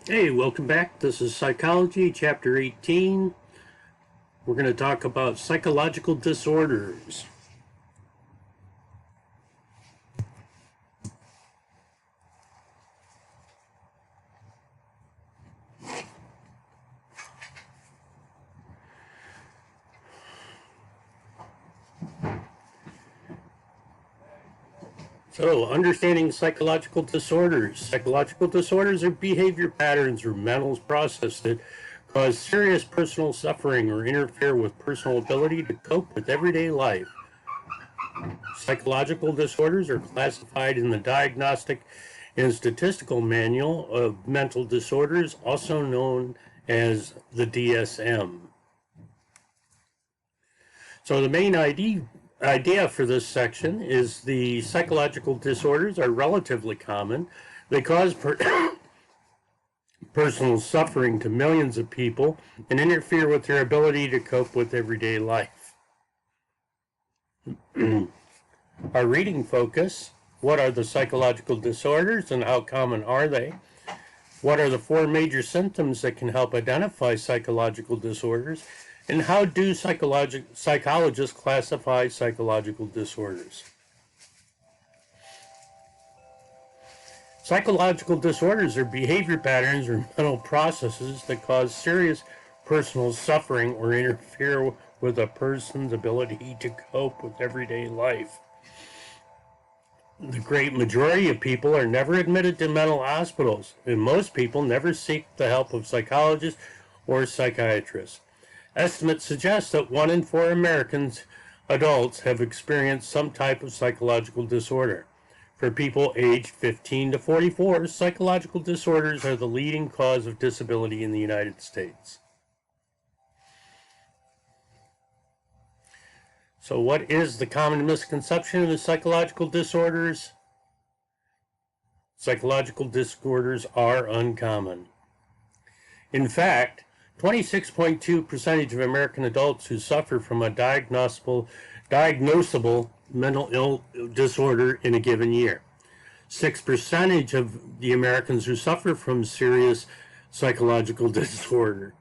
Hey, welcome back. This is Psychology, Chapter 18. We're going to talk about psychological disorders. So, understanding psychological disorders. Psychological disorders are behavior patterns or mental processes that cause serious personal suffering or interfere with personal ability to cope with everyday life. Psychological disorders are classified in the Diagnostic and Statistical Manual of Mental Disorders, also known as the DSM. So the main idea for this section is the psychological disorders are relatively common. They cause personal suffering to millions of people and interfere with their ability to cope with everyday life. Our reading focus: what are the psychological disorders and how common are they? What are the four major symptoms that can help identify psychological disorders? And how do psychologists classify psychological disorders? Psychological disorders are behavior patterns or mental processes that cause serious personal suffering or interfere with a person's ability to cope with everyday life. The great majority of people are never admitted to mental hospitals, and most people never seek the help of psychologists or psychiatrists. Estimates suggest that 1 in 4 Americans adults have experienced some type of psychological disorder. For people aged 15 to 44, psychological disorders are the leading cause of disability in the United States. So what is the common misconception of psychological disorders? Psychological disorders are uncommon. In fact, 26.2% of American adults who suffer from a diagnosable mental disorder in a given year. 6% of the Americans who suffer from serious psychological disorder.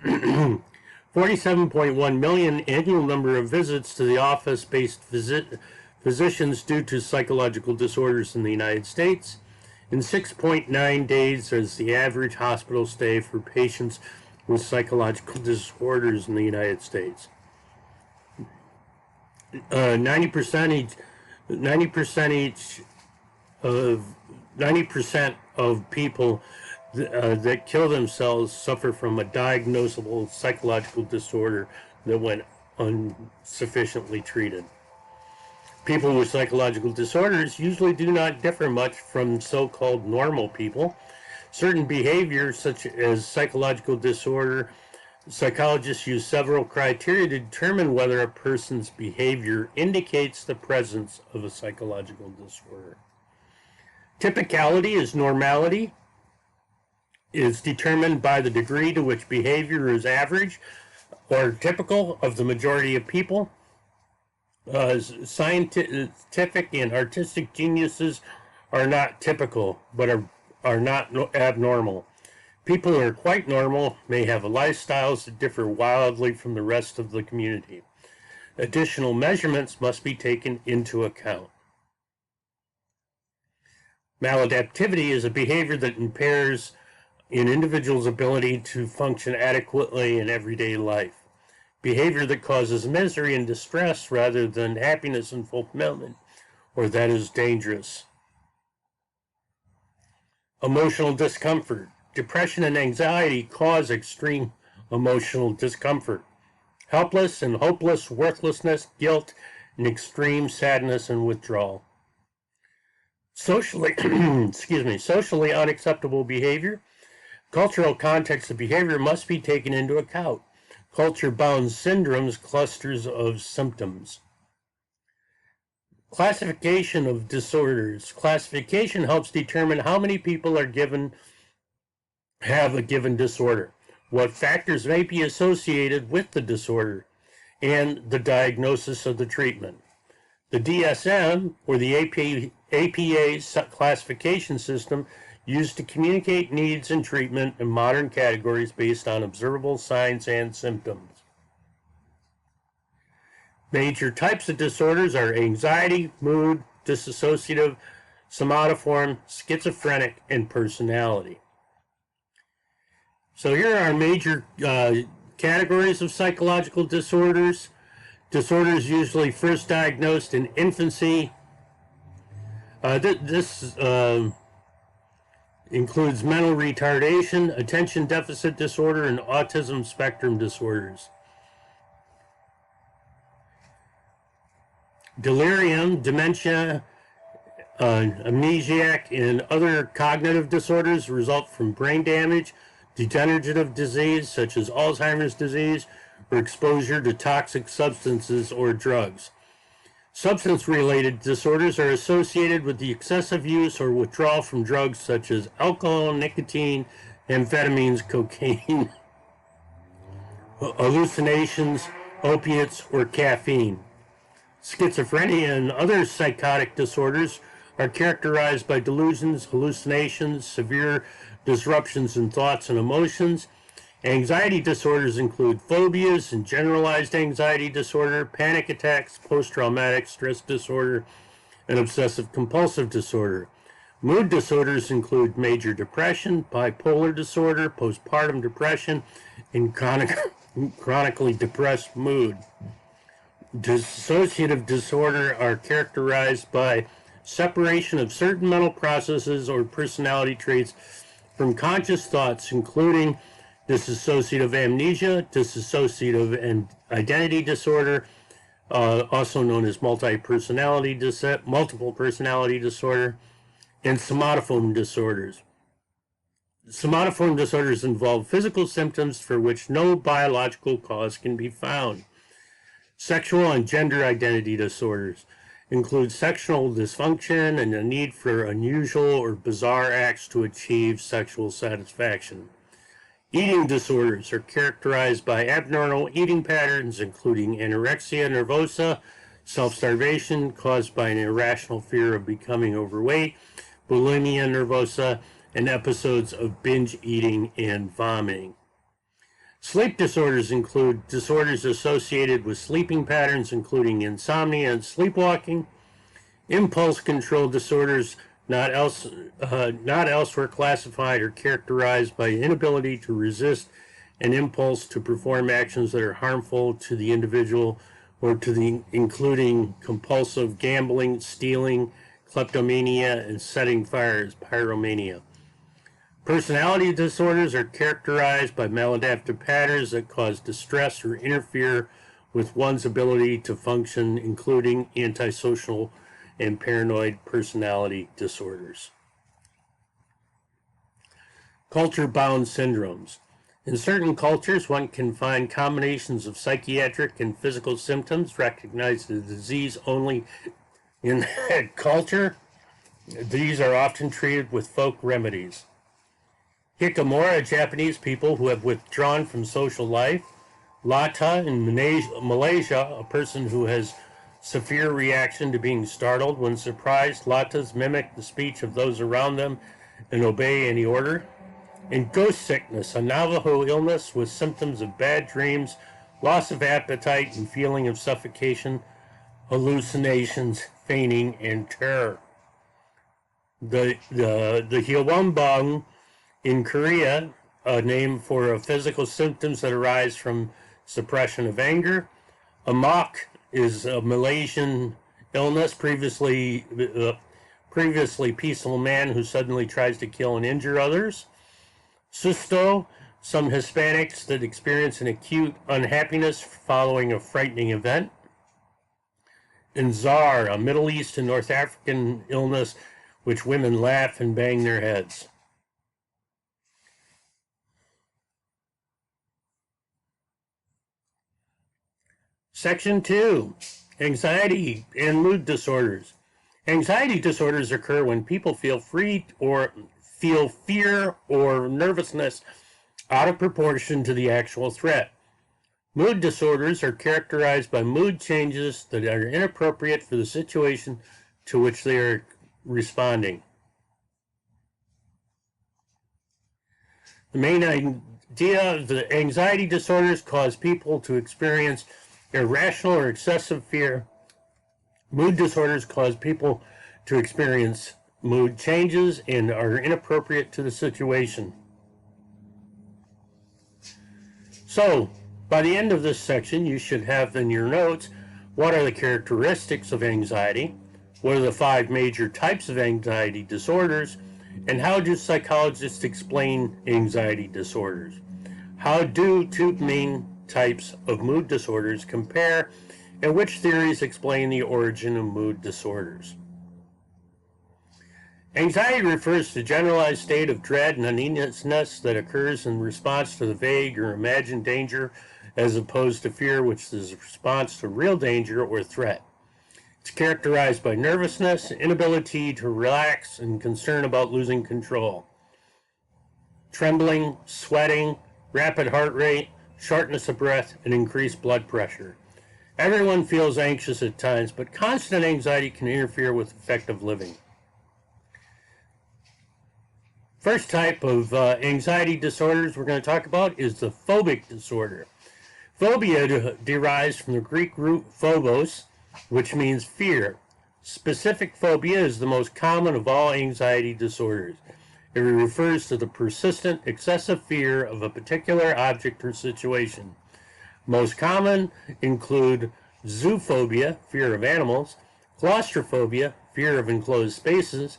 47.1 million annual number of visits to the office-based physicians due to psychological disorders in the United States, and 6.9 days is the average hospital stay for patients with psychological disorders in the United States. 90% of people that kill themselves suffer from a diagnosable psychological disorder that went insufficiently treated. People with psychological disorders usually do not differ much from so-called normal people. Certain behaviors, such as psychological disorder, psychologists use several criteria to determine whether a person's behavior indicates the presence of a psychological disorder. Typicality is normality. Is determined by the degree to which behavior is average or typical of the majority of people. Scientific and artistic geniuses are not typical, but are not abnormal. People who are quite normal may have lifestyles that differ wildly from the rest of the community. Additional measurements must be taken into account. Maladaptivity is a behavior that impairs an individual's ability to function adequately in everyday life. Behavior that causes misery and distress rather than happiness and fulfillment, or that is dangerous. Emotional discomfort. Depression and anxiety cause extreme emotional discomfort. Helpless and hopeless, worthlessness, guilt, and extreme sadness and withdrawal. Socially unacceptable behavior. Cultural context of behavior must be taken into account. Culture-bound syndromes, clusters of symptoms. Classification of disorders. Classification helps determine how many people have a given disorder, what factors may be associated with the disorder, and the diagnosis of the treatment. The DSM, or the APA's classification system, used to communicate needs and treatment in modern categories based on observable signs and symptoms. Major types of disorders are anxiety, mood, dissociative, somatoform, schizophrenic, and personality. So here are our major categories of psychological disorders. Disorders usually first diagnosed in infancy. This includes mental retardation, attention deficit disorder, and autism spectrum disorders. Delirium, dementia, amnesiac, and other cognitive disorders result from brain damage, degenerative disease such as Alzheimer's disease, or exposure to toxic substances or drugs. Substance-related disorders are associated with the excessive use or withdrawal from drugs such as alcohol, nicotine, amphetamines, cocaine, hallucinations, opiates, or caffeine. Schizophrenia and other psychotic disorders are characterized by delusions, hallucinations, severe disruptions in thoughts and emotions. Anxiety disorders include phobias and generalized anxiety disorder, panic attacks, post-traumatic stress disorder, and obsessive-compulsive disorder. Mood disorders include major depression, bipolar disorder, postpartum depression, and chronically depressed mood. Dissociative disorder are characterized by separation of certain mental processes or personality traits from conscious thoughts, including dissociative amnesia, dissociative and identity disorder, also known as multiple personality disorder, and somatoform disorders. Somatoform disorders involve physical symptoms for which no biological cause can be found. Sexual and gender identity disorders include sexual dysfunction and the need for unusual or bizarre acts to achieve sexual satisfaction. Eating disorders are characterized by abnormal eating patterns, including anorexia nervosa, self-starvation caused by an irrational fear of becoming overweight, bulimia nervosa, and episodes of binge eating and vomiting. Sleep disorders include disorders associated with sleeping patterns, including insomnia and sleepwalking. Impulse control disorders not elsewhere classified or characterized by inability to resist an impulse to perform actions that are harmful to the individual or to the including compulsive gambling, stealing, kleptomania, and setting fires, pyromania. Personality disorders are characterized by maladaptive patterns that cause distress or interfere with one's ability to function, including antisocial and paranoid personality disorders. Culture-bound syndromes. In certain cultures, one can find combinations of psychiatric and physical symptoms recognized as disease only in that culture. These are often treated with folk remedies. Hikikomori, Japanese people who have withdrawn from social life. Lata in Malaysia, a person who has severe reaction to being startled. When surprised, Latas mimic the speech of those around them and obey any order. And ghost sickness, a Navajo illness with symptoms of bad dreams, loss of appetite, and feeling of suffocation, hallucinations, fainting, and terror. The Hyeonbong in Korea, a name for physical symptoms that arise from suppression of anger. Amok is a Malaysian illness, previously peaceful man who suddenly tries to kill and injure others. Susto, some Hispanics that experience an acute unhappiness following a frightening event. And Zar, a Middle East and North African illness which women laugh and bang their heads. Section 2, anxiety and mood disorders. Anxiety disorders occur when people feel fear or nervousness out of proportion to the actual threat. Mood disorders are characterized by mood changes that are inappropriate for the situation to which they are responding. The main idea of the anxiety disorders cause people to experience irrational or excessive fear. Mood disorders cause people to experience mood changes and are inappropriate to the situation. So, by the end of this section, you should have in your notes, what are the characteristics of anxiety? What are the 5 major types of anxiety disorders? And how do psychologists explain anxiety disorders? How do 2 main types of mood disorders compare? And which theories explain the origin of mood disorders? Anxiety refers to a generalized state of dread and uneasiness that occurs in response to the vague or imagined danger, as opposed to fear, which is a response to real danger or threat. It's characterized by nervousness, inability to relax, and concern about losing control. Trembling, sweating, rapid heart rate, shortness of breath, and increased blood pressure. Everyone feels anxious at times, but constant anxiety can interfere with effective living. First type of anxiety disorders we're going to talk about is the phobic disorder. Phobia derives from the Greek root phobos, which means fear. Specific phobia is the most common of all anxiety disorders. It refers to the persistent, excessive fear of a particular object or situation. Most common include zoophobia, fear of animals, claustrophobia, fear of enclosed spaces,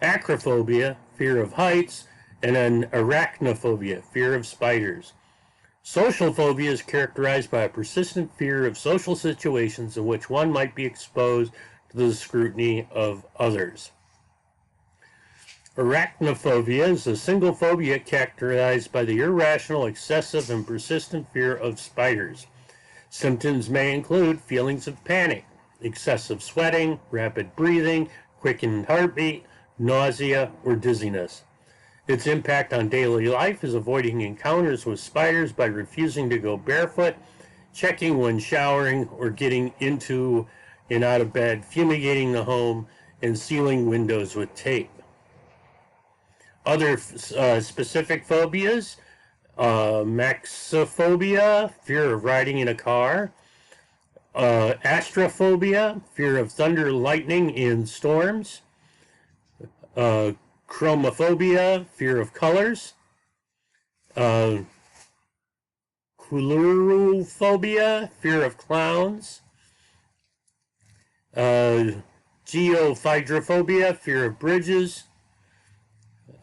acrophobia, fear of heights, and then arachnophobia, fear of spiders. Social phobia is characterized by a persistent fear of social situations in which one might be exposed to the scrutiny of others. Arachnophobia is a single phobia characterized by the irrational, excessive, and persistent fear of spiders. Symptoms may include feelings of panic, excessive sweating, rapid breathing, quickened heartbeat, nausea, or dizziness. Its impact on daily life is avoiding encounters with spiders by refusing to go barefoot, checking when showering, or getting into and out of bed, fumigating the home, and sealing windows with tape. Other specific phobias, maxophobia, fear of riding in a car, astrophobia, fear of thunder, lightning, and storms, chromophobia, fear of colors, coulrophobia, fear of clowns, geophydrophobia, fear of bridges,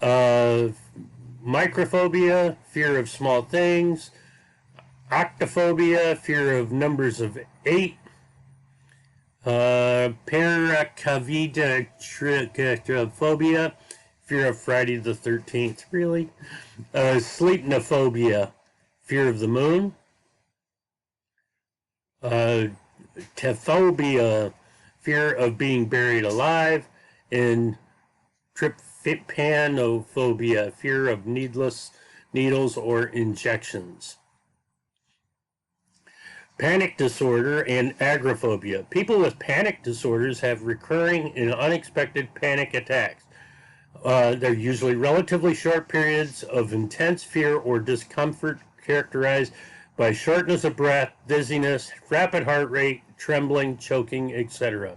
microphobia, fear of small things, octophobia, fear of numbers of 8, paracavidophobia, fear of Friday the 13th, really, sleepnophobia, fear of the moon, tephobia, fear of being buried alive, and trypanophobia, fear of needles or injections. Panic disorder and agoraphobia. People with panic disorders have recurring and unexpected panic attacks. They're usually relatively short periods of intense fear or discomfort characterized by shortness of breath, dizziness, rapid heart rate, trembling, choking, etc.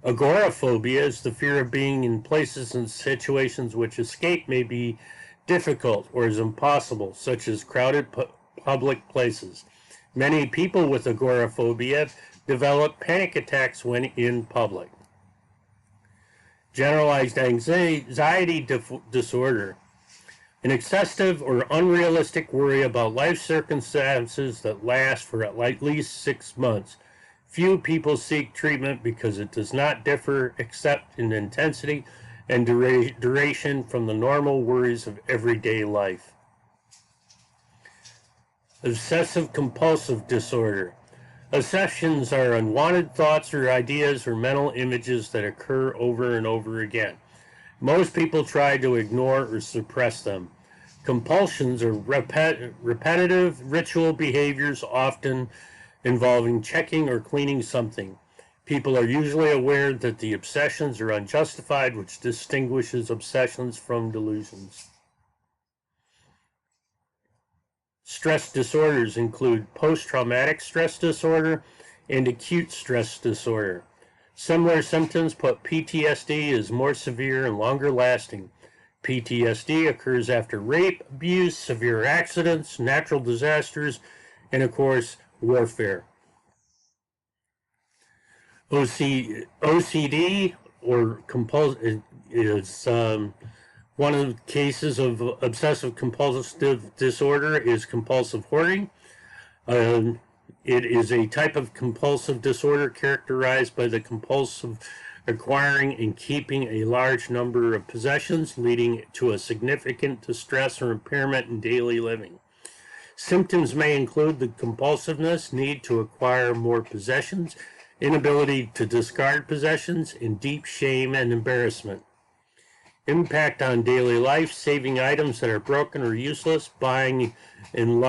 Agoraphobia is the fear of being in places and situations which escape may be difficult or is impossible, such as crowded public places. Many people with agoraphobia develop panic attacks when in public. Generalized anxiety disorder. An excessive or unrealistic worry about life circumstances that last for at least 6 months. Few people seek treatment because it does not differ except in intensity and duration from the normal worries of everyday life. Obsessive compulsive disorder. Obsessions are unwanted thoughts or ideas or mental images that occur over and over again. Most people try to ignore or suppress them. Compulsions are repetitive ritual behaviors, often involving checking or cleaning something. People are usually aware that the obsessions are unjustified, which distinguishes obsessions from delusions. Stress disorders include post-traumatic stress disorder and acute stress disorder. Similar symptoms put PTSD as more severe and longer lasting. PTSD occurs after rape, abuse, severe accidents, natural disasters, and of course, warfare. OCD or compulsive is one of the cases of obsessive compulsive disorder is compulsive hoarding. It is a type of compulsive disorder characterized by the compulsive acquiring and keeping a large number of possessions, leading to a significant distress or impairment in daily living. Symptoms may include the compulsiveness, need to acquire more possessions, inability to discard possessions, and deep shame and embarrassment. Impact on daily life, saving items that are broken or useless, buying and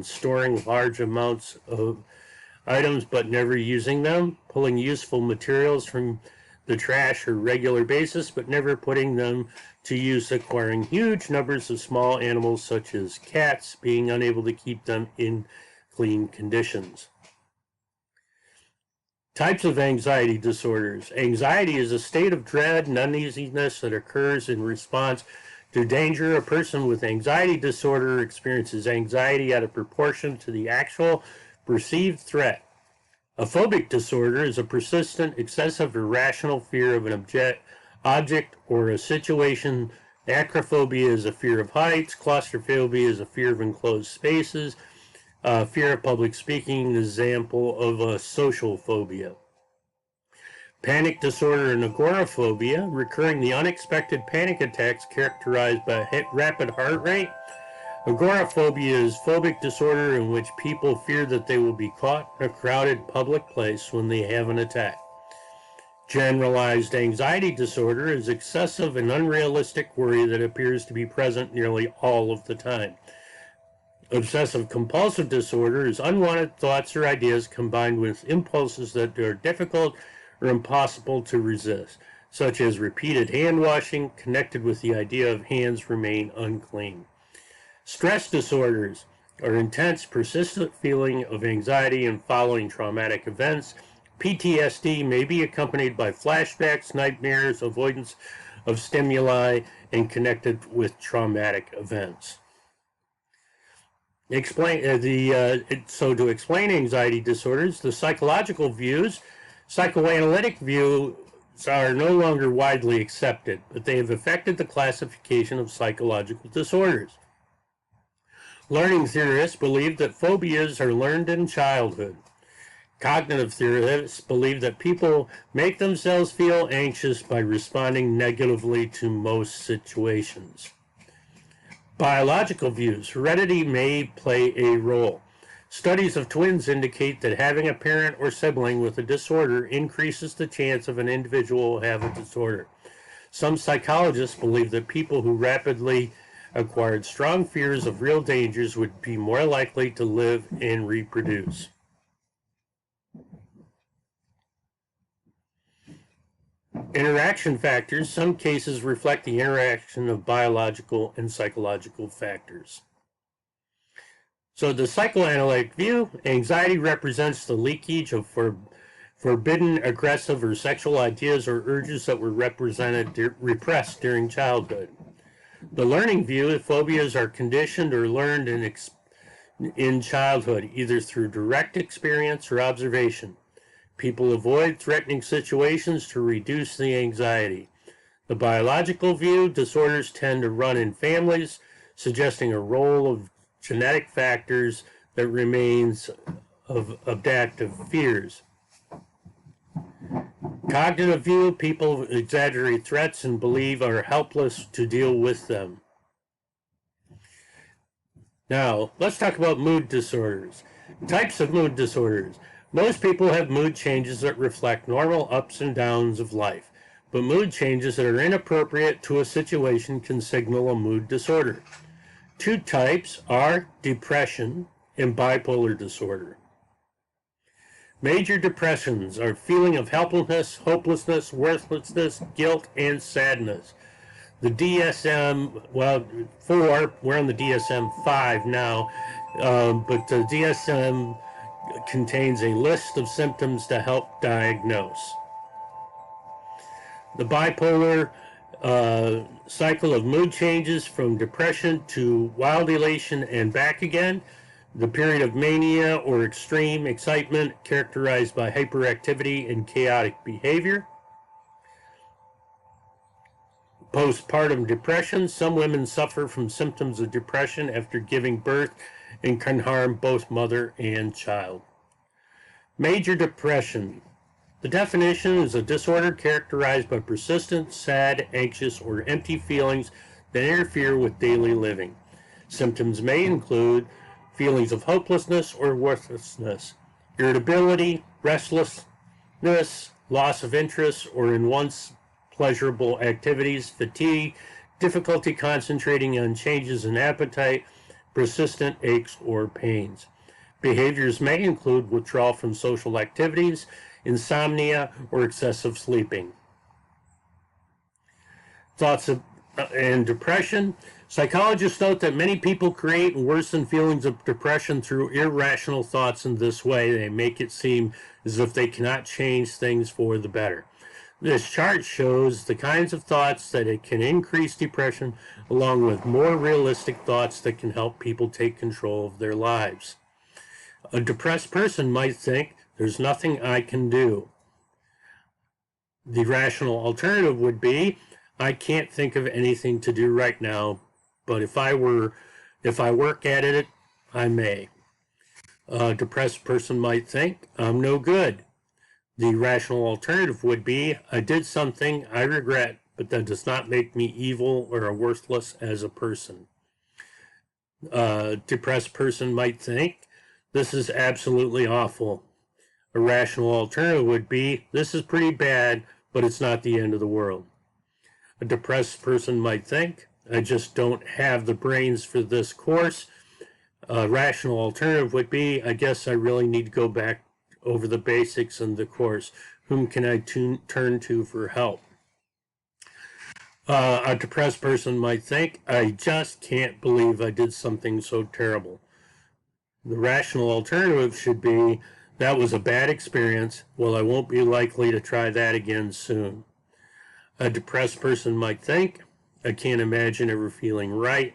storing large amounts of items but never using them, pulling useful materials from the trash or regular basis but never putting them to use, acquiring huge numbers of small animals such as cats, being unable to keep them in clean conditions. Types of anxiety disorders. Anxiety is a state of dread and uneasiness that occurs in response to danger. A person with anxiety disorder experiences anxiety out of proportion to the actual perceived threat. A phobic disorder is a persistent, excessive, irrational fear of an object or a situation. Acrophobia is a fear of heights. Claustrophobia is a fear of enclosed spaces. Fear of public speaking, an example of a social phobia. Panic disorder and agoraphobia, recurring the unexpected panic attacks characterized by rapid heart rate. Agoraphobia is phobic disorder in which people fear that they will be caught in a crowded public place when they have an attack. Generalized anxiety disorder is excessive and unrealistic worry that appears to be present nearly all of the time. Obsessive compulsive disorder is unwanted thoughts or ideas combined with impulses that are difficult or impossible to resist, such as repeated hand washing connected with the idea of hands remain unclean. Stress disorders are intense, persistent feeling of anxiety and following traumatic events. PTSD may be accompanied by flashbacks, nightmares, avoidance of stimuli, and connected with traumatic events. So to explain anxiety disorders, the psychological views, psychoanalytic views are no longer widely accepted, but they have affected the classification of psychological disorders. Learning theorists believe that phobias are learned in childhood. Cognitive theorists believe that people make themselves feel anxious by responding negatively to most situations. Biological views. Heredity may play a role. Studies of twins indicate that having a parent or sibling with a disorder increases the chance of an individual will have a disorder. Some psychologists believe that people who rapidly acquired strong fears of real dangers would be more likely to live and reproduce. Interaction factors. Some cases reflect the interaction of biological and psychological factors. So the psychoanalytic view, anxiety represents the leakage of forbidden, aggressive, or sexual ideas or urges that were repressed during childhood. The learning view, phobias are conditioned or learned in childhood, either through direct experience or observation. People avoid threatening situations to reduce the anxiety. The biological view, disorders tend to run in families, suggesting a role of genetic factors that remains of adaptive fears. Cognitive view, people exaggerate threats and believe are helpless to deal with them. Now, let's talk about mood disorders. Types of mood disorders. Most people have mood changes that reflect normal ups and downs of life, but mood changes that are inappropriate to a situation can signal a mood disorder. Two types are depression and bipolar disorder. Major depressions are feeling of helplessness, hopelessness, worthlessness, guilt, and sadness. The DSM, well, 4, we're on the DSM-5 now, but the DSM contains a list of symptoms to help diagnose. The bipolar cycle of mood changes from depression to wild elation and back again. The period of mania or extreme excitement characterized by hyperactivity and chaotic behavior. Postpartum depression. Some women suffer from symptoms of depression after giving birth and can harm both mother and child. Major depression. The definition is a disorder characterized by persistent, sad, anxious, or empty feelings that interfere with daily living. Symptoms may include feelings of hopelessness or worthlessness, irritability, restlessness, loss of interest or in once pleasurable activities, fatigue, difficulty concentrating on changes in appetite, persistent aches or pains. Behaviors may include withdrawal from social activities, insomnia, or excessive sleeping. Thoughts of and depression. Psychologists note that many people create and worsen feelings of depression through irrational thoughts in this way. They make it seem as if they cannot change things for the better. This chart shows the kinds of thoughts that it can increase depression, along with more realistic thoughts that can help people take control of their lives. A depressed person might think, there's nothing I can do. The rational alternative would be, I can't think of anything to do right now, but if I work at it, I may. A depressed person might think, I'm no good. The rational alternative would be, I did something I regret, but that does not make me evil or worthless as a person. A depressed person might think, this is absolutely awful. A rational alternative would be, this is pretty bad, but it's not the end of the world. A depressed person might think, I just don't have the brains for this course. A rational alternative would be, I guess I really need to go back over the basics in the course. Whom can I turn to for help? A depressed person might think, I just can't believe I did something so terrible. The rational alternative should be, that was a bad experience. Well, I won't be likely to try that again soon. A depressed person might think, I can't imagine ever feeling right.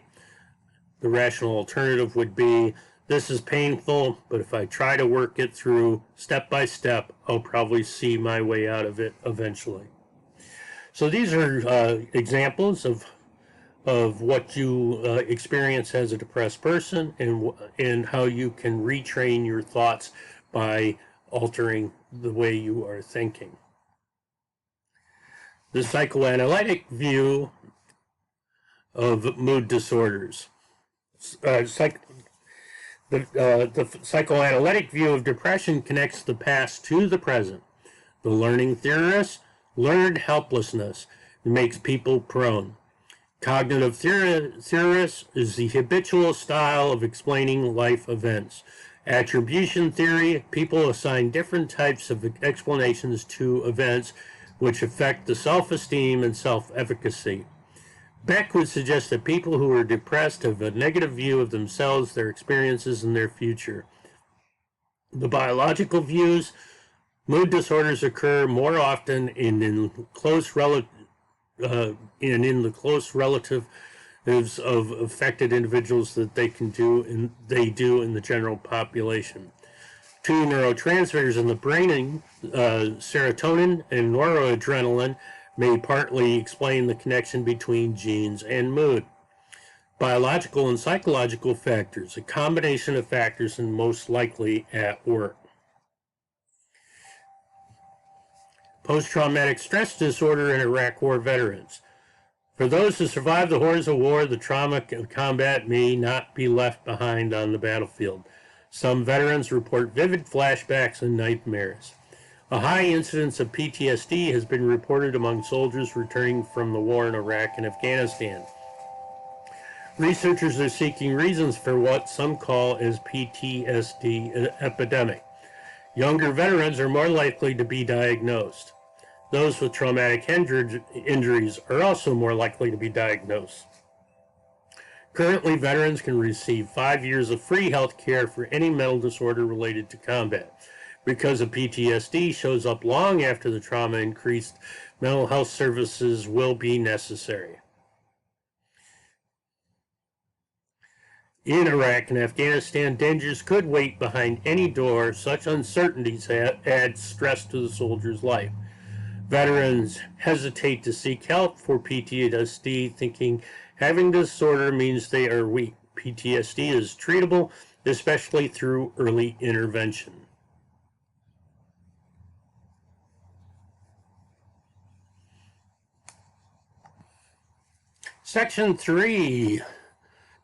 The rational alternative would be, this is painful, but if I try to work it through step by step, I'll probably see my way out of it eventually. So these are examples of what you experience as a depressed person and how you can retrain your thoughts by altering the way you are thinking. The psychoanalytic view of mood disorders. The psychoanalytic view of depression connects the past to the present. The learning theorist, learned helplessness makes people prone. Cognitive theorist is the habitual style of explaining life events. Attribution theory, people assign different types of explanations to events which affect the self-esteem and self-efficacy. Beck would suggest that people who are depressed have a negative view of themselves, their experiences, and their future. The biological views, mood disorders occur more often in the close relatives of affected individuals that they do in the general population. Two neurotransmitters in the brain, serotonin and noradrenaline, may partly explain the connection between genes and mood. Biological and psychological factors, a combination of factors and most likely at work. Post-traumatic stress disorder in Iraq War veterans. For those who survived the horrors of war, the trauma of combat may not be left behind on the battlefield. Some veterans report vivid flashbacks and nightmares. A high incidence of PTSD has been reported among soldiers returning from the war in Iraq and Afghanistan. Researchers are seeking reasons for what some call as PTSD epidemic. Younger veterans are more likely to be diagnosed. Those with traumatic injuries are also more likely to be diagnosed. Currently, veterans can receive 5 years of free health care for any mental disorder related to combat. Because of PTSD shows up long after the trauma, increased mental health services will be necessary. In Iraq and Afghanistan, dangers could wait behind any door. Such uncertainties add stress to the soldier's life. Veterans hesitate to seek help for PTSD, thinking having this disorder means they are weak. PTSD is treatable, especially through early intervention. Section 3,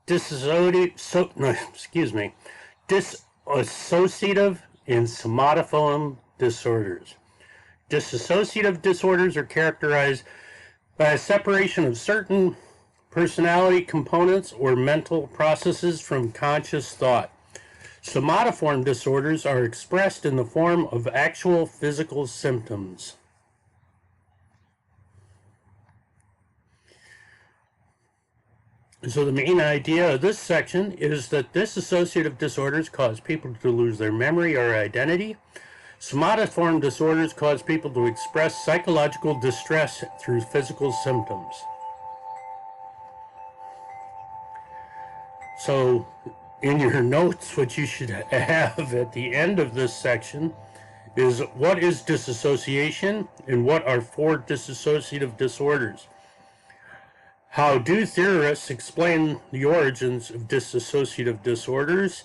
dissociative and somatoform disorders. Dissociative disorders are characterized by a separation of certain personality components or mental processes from conscious thought. Somatoform disorders are expressed in the form of actual physical symptoms. So the main idea of this section is that dissociative disorders cause people to lose their memory or identity. Somatoform disorders cause people to express psychological distress through physical symptoms. So, in your notes, what you should have at the end of this section is what is dissociation and what are 4 dissociative disorders. How do theorists explain the origins of dissociative disorders?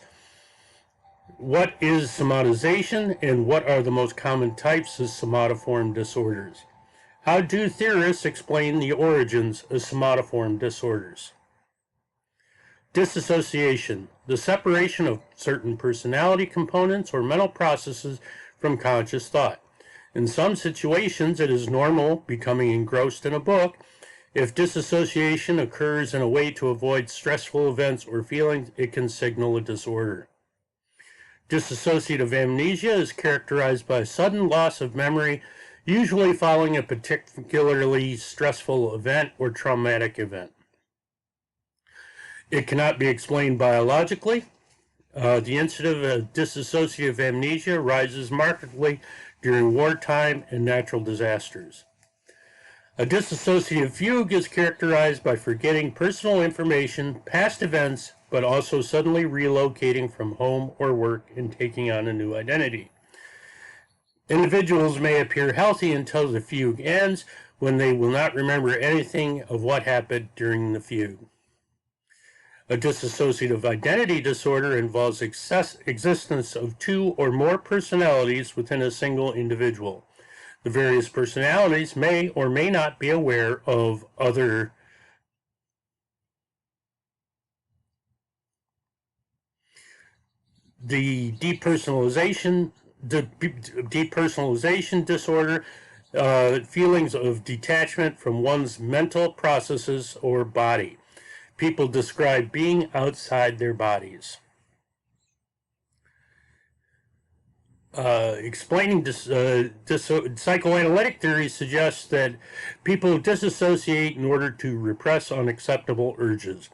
What is somatization and what are the most common types of somatoform disorders? How do theorists explain the origins of somatoform disorders? Dissociation, the separation of certain personality components or mental processes from conscious thought. In some situations, it is normal, becoming engrossed in a book. If dissociation occurs in a way to avoid stressful events or feelings, it can signal a disorder. Dissociative amnesia is characterized by sudden loss of memory, usually following a particularly stressful event or traumatic event. It cannot be explained biologically. The incidence of dissociative amnesia rises markedly during wartime and natural disasters. A dissociative fugue is characterized by forgetting personal information, past events, but also suddenly relocating from home or work and taking on a new identity. Individuals may appear healthy until the fugue ends, when they will not remember anything of what happened during the fugue. A dissociative identity disorder involves existence of 2 or more personalities within a single individual. The various personalities may or may not be aware of other the depersonalization disorder, feelings of detachment from one's mental processes or body. People describe being outside their bodies. Explaining psychoanalytic theory suggests that people disassociate in order to repress unacceptable urges.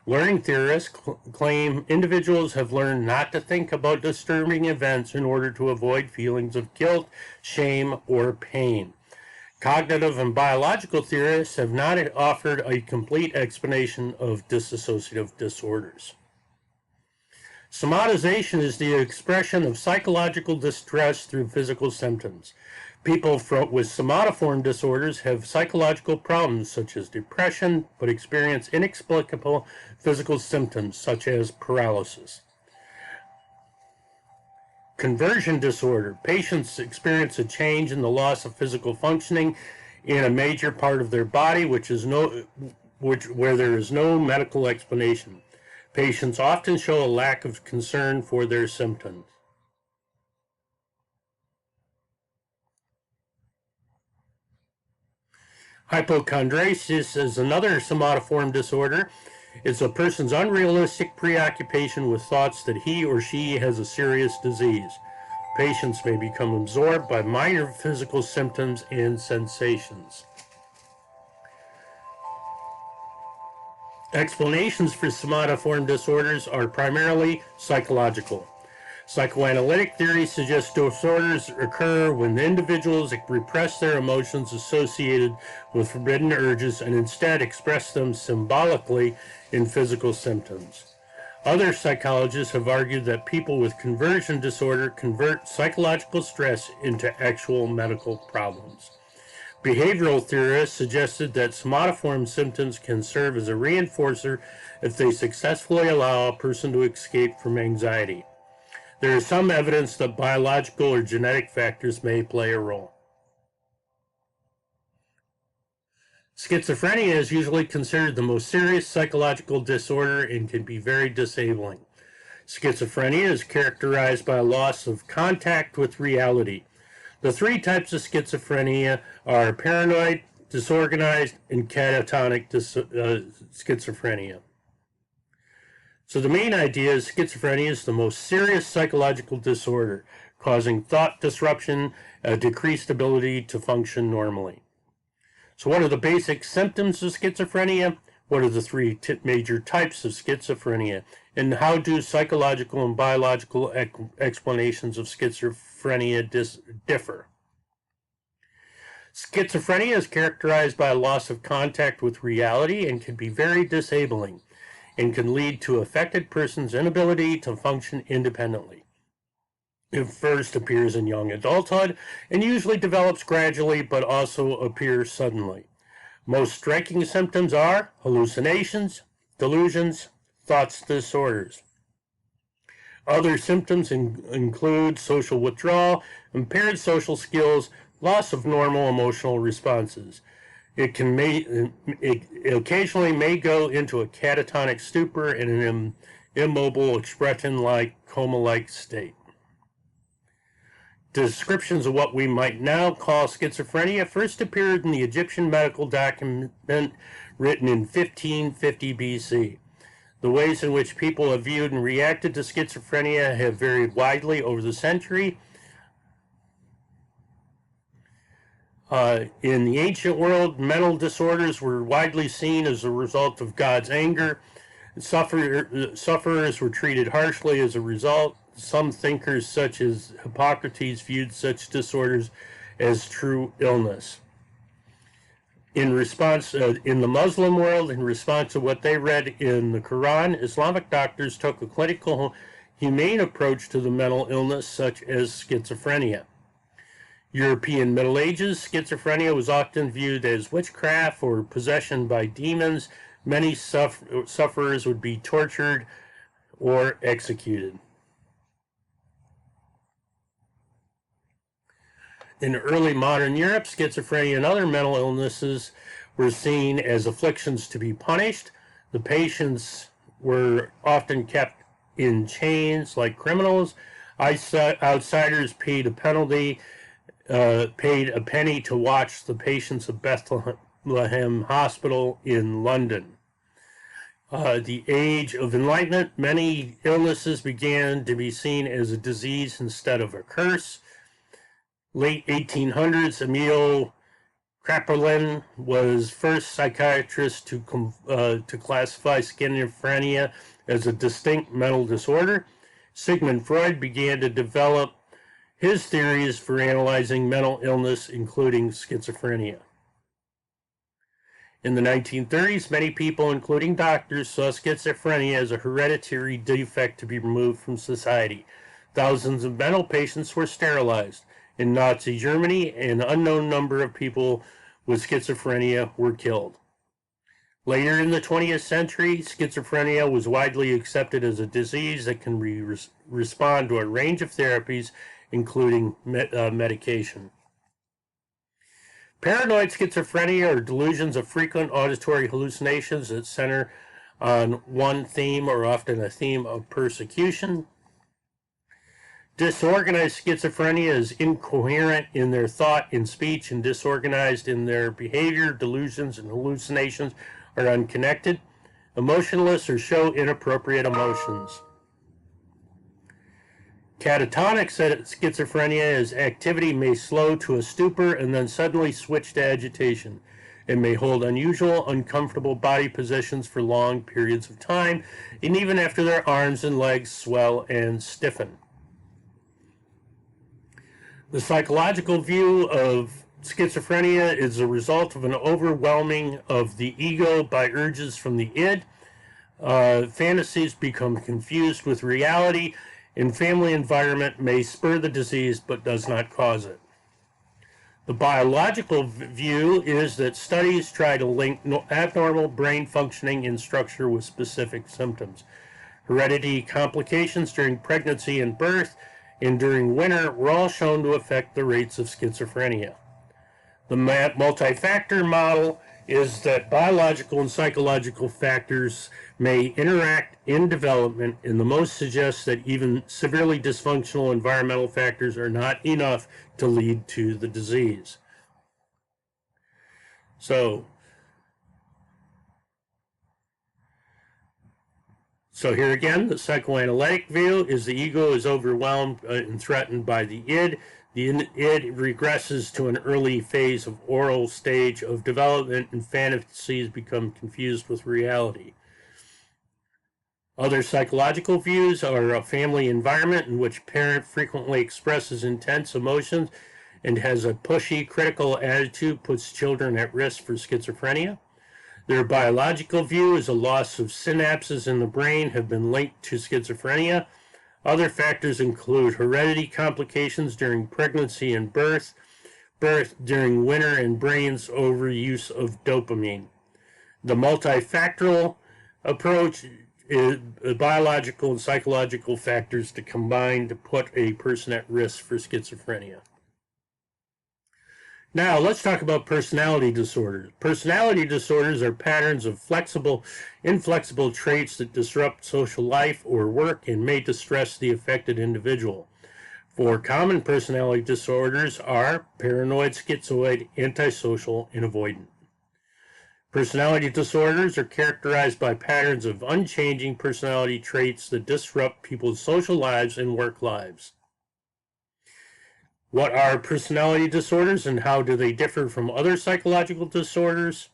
Learning theorists claim individuals have learned not to think about disturbing events in order to avoid feelings of guilt, shame, or pain. Cognitive and biological theorists have not offered a complete explanation of dissociative disorders. Somatization is the expression of psychological distress through physical symptoms. People with somatoform disorders have psychological problems such as depression, but experience inexplicable physical symptoms such as paralysis. Conversion disorder. Patients experience a change in the loss of physical functioning in a major part of their body, where there is no medical explanation. Patients often show a lack of concern for their symptoms. Hypochondriasis is another somatoform disorder. It's a person's unrealistic preoccupation with thoughts that he or she has a serious disease. patients may become absorbed by minor physical symptoms and sensations. Explanations for somatoform disorders are primarily psychological. Psychoanalytic theory suggests disorders occur when individuals repress their emotions associated with forbidden urges and instead express them symbolically in physical symptoms. Other psychologists have argued that people with conversion disorder convert psychological stress into actual medical problems. Behavioral theorists suggested that somatoform symptoms can serve as a reinforcer if they successfully allow a person to escape from anxiety. There is some evidence that biological or genetic factors may play a role. Schizophrenia is usually considered the most serious psychological disorder and can be very disabling. Schizophrenia is characterized by a loss of contact with reality. The three types of schizophrenia are paranoid, disorganized, and catatonic schizophrenia. So the main idea is schizophrenia is the most serious psychological disorder, causing thought disruption, a decreased ability to function normally. So what are the basic symptoms of schizophrenia? What are the three major types of schizophrenia? And how do psychological and biological explanations of schizophrenia differ? Schizophrenia is characterized by a loss of contact with reality and can be very disabling, and can lead to affected person's inability to function independently. It first appears in young adulthood and usually develops gradually but also appears suddenly. Most striking symptoms are hallucinations, delusions, thought disorders. Other symptoms include social withdrawal, impaired social skills, loss of normal emotional responses. It occasionally may go into a catatonic stupor and an immobile expression-like coma-like state. Descriptions of what we might now call schizophrenia first appeared in the Egyptian medical document written in 1550 BC. The ways in which people have viewed and reacted to schizophrenia have varied widely over the century. In the ancient world, mental disorders were widely seen as a result of God's anger. Sufferers were treated harshly as a result. Some thinkers, such as Hippocrates, viewed such disorders as true illness. In the Muslim world, in response to what they read in the Quran, Islamic doctors took a clinical, humane approach to the mental illness, such as schizophrenia. European Middle Ages, schizophrenia was often viewed as witchcraft or possession by demons. Many sufferers would be tortured or executed. In early modern Europe, schizophrenia and other mental illnesses were seen as afflictions to be punished. The patients were often kept in chains like criminals. Outsiders paid a penny to watch the patients of Bethlehem Hospital in London. The Age of Enlightenment, many illnesses began to be seen as a disease instead of a curse. Late 1800s, Emil Kraepelin was first psychiatrist to classify schizophrenia as a distinct mental disorder. Sigmund Freud began to develop his theories for analyzing mental illness, including schizophrenia. In the 1930s, many people, including doctors, saw schizophrenia as a hereditary defect to be removed from society. Thousands of mental patients were sterilized. In Nazi Germany, an unknown number of people with schizophrenia were killed. Later in the 20th century, schizophrenia was widely accepted as a disease that can respond to a range of therapies, including medication. Paranoid schizophrenia are delusions of frequent auditory hallucinations that center on one theme or often a theme of persecution. Disorganized schizophrenia is incoherent in their thought and speech and disorganized in their behavior. Delusions and hallucinations are unconnected, emotionless, or show inappropriate emotions. Catatonic schizophrenia is activity may slow to a stupor and then suddenly switch to agitation. It may hold unusual, uncomfortable body positions for long periods of time, and even after their arms and legs swell and stiffen. The psychological view of schizophrenia is a result of an overwhelming of the ego by urges from the id. Fantasies become confused with reality, and family environment may spur the disease but does not cause it. The biological view is that studies try to link abnormal brain functioning and structure with specific symptoms. Heredity complications during pregnancy and birth and during winter were all shown to affect the rates of schizophrenia. The multi-factor model is that biological and psychological factors may interact in development, and the most suggests that even severely dysfunctional environmental factors are not enough to lead to the disease. So here again, the psychoanalytic view is the ego is overwhelmed and threatened by the id. The id regresses to an early phase of oral stage of development, and fantasies become confused with reality. Other psychological views are a family environment in which parent frequently expresses intense emotions and has a pushy, critical attitude puts children at risk for schizophrenia. Their biological view is a loss of synapses in the brain have been linked to schizophrenia. Other factors include heredity complications during pregnancy and birth during winter, and brain's overuse of dopamine. The multifactorial approach is biological and psychological factors to combine to put a person at risk for schizophrenia. Now, let's talk about personality disorders. Personality disorders are patterns of inflexible traits that disrupt social life or work and may distress the affected individual. Four common personality disorders are paranoid, schizoid, antisocial, and avoidant. Personality disorders are characterized by patterns of unchanging personality traits that disrupt people's social lives and work lives. What are personality disorders and how do they differ from other psychological disorders?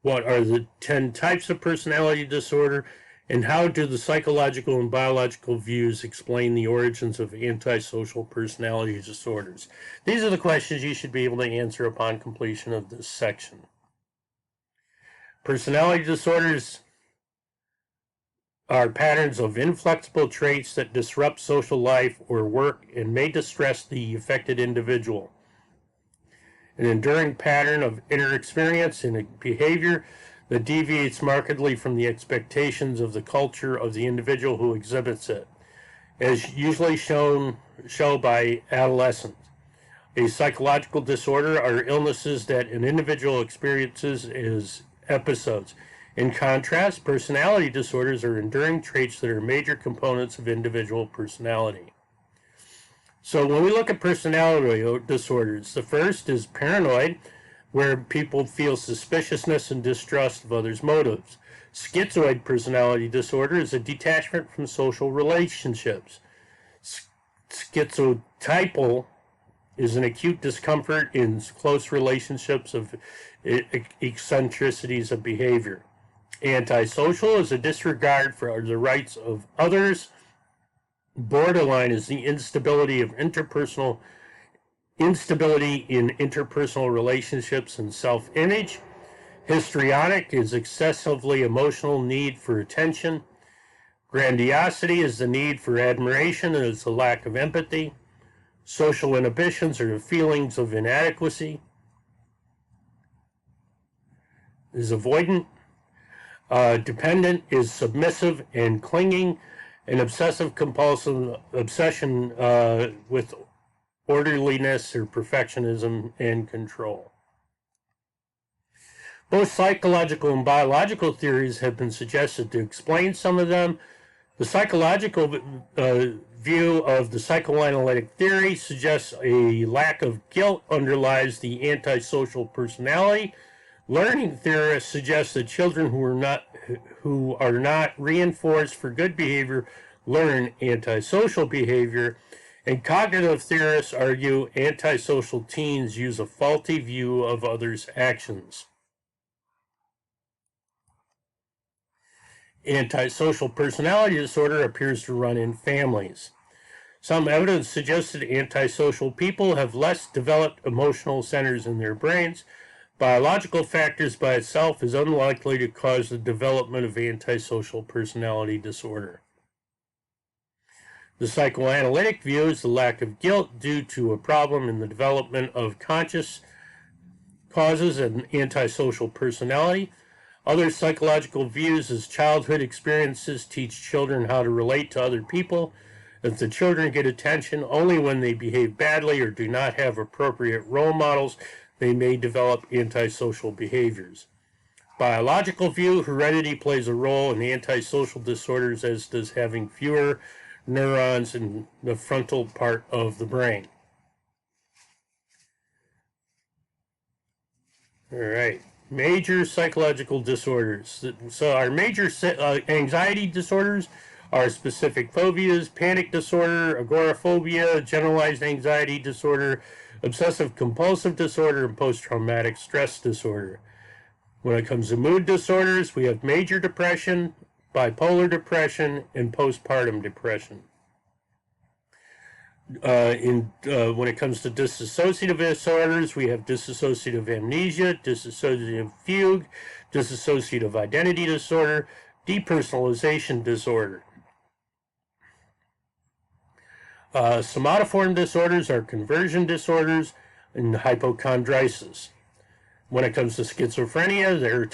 What are the 10 types of personality disorder? And how do the psychological and biological views explain the origins of antisocial personality disorders? These are the questions you should be able to answer upon completion of this section. Personality disorders are patterns of inflexible traits that disrupt social life or work and may distress the affected individual. An enduring pattern of inner experience and behavior that deviates markedly from the expectations of the culture of the individual who exhibits it, as usually shown by adolescents. A psychological disorder are illnesses that an individual experiences as episodes. In contrast, personality disorders are enduring traits that are major components of individual personality. So when we look at personality disorders, the first is paranoid, where people feel suspiciousness and distrust of others' motives. Schizoid personality disorder is a detachment from social relationships. Schizotypal is an acute discomfort in close relationships of eccentricities of behavior. Antisocial is a disregard for the rights of others. Borderline is the instability in interpersonal relationships and self-image. Histrionic is excessively emotional need for attention. Grandiosity is the need for admiration and is the lack of empathy. Social inhibitions are the feelings of inadequacy. Is avoidant. Dependent is submissive and clinging. An obsessive-compulsive obsession with orderliness or perfectionism and control. Both psychological and biological theories have been suggested to explain some of them. The psychological view of the psychoanalytic theory suggests a lack of guilt underlies the antisocial personality. Learning theorists suggest that children who are not reinforced for good behavior learn antisocial behavior, and cognitive theorists argue antisocial teens use a faulty view of others' actions. Antisocial personality disorder appears to run in families. Some evidence suggests that antisocial people have less developed emotional centers in their brains. Biological factors by itself is unlikely to cause the development of antisocial personality disorder. The psychoanalytic view is the lack of guilt due to a problem in the development of conscious causes and antisocial personality. Other psychological views is childhood experiences teach children how to relate to other people. If the children get attention only when they behave badly or do not have appropriate role models, they may develop antisocial behaviors. Biological view, heredity plays a role in antisocial disorders, as does having fewer neurons in the frontal part of the brain. All right, major psychological disorders. So our major anxiety disorders are specific phobias, panic disorder, agoraphobia, generalized anxiety disorder, obsessive compulsive disorder, and post-traumatic stress disorder. When it comes to mood disorders, we have major depression, bipolar depression, and postpartum depression. When it comes to dissociative disorders, we have dissociative amnesia, dissociative fugue, dissociative identity disorder, depersonalization disorder. Somatoform disorders are conversion disorders and hypochondriasis. When it comes to schizophrenia, there are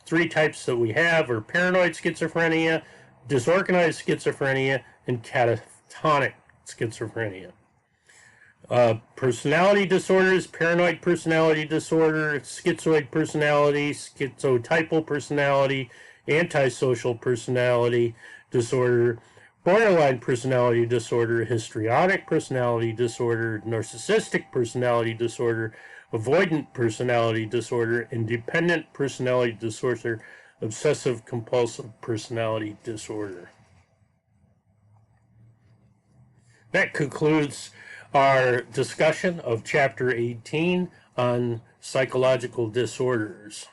three types that we have are paranoid schizophrenia, disorganized schizophrenia, and catatonic schizophrenia. Personality disorders, paranoid personality disorder, schizoid personality, schizotypal personality, antisocial personality disorder, borderline personality disorder, histrionic personality disorder, narcissistic personality disorder, avoidant personality disorder, and dependent personality disorder, obsessive compulsive personality disorder. That concludes our discussion of Chapter 18 on psychological disorders.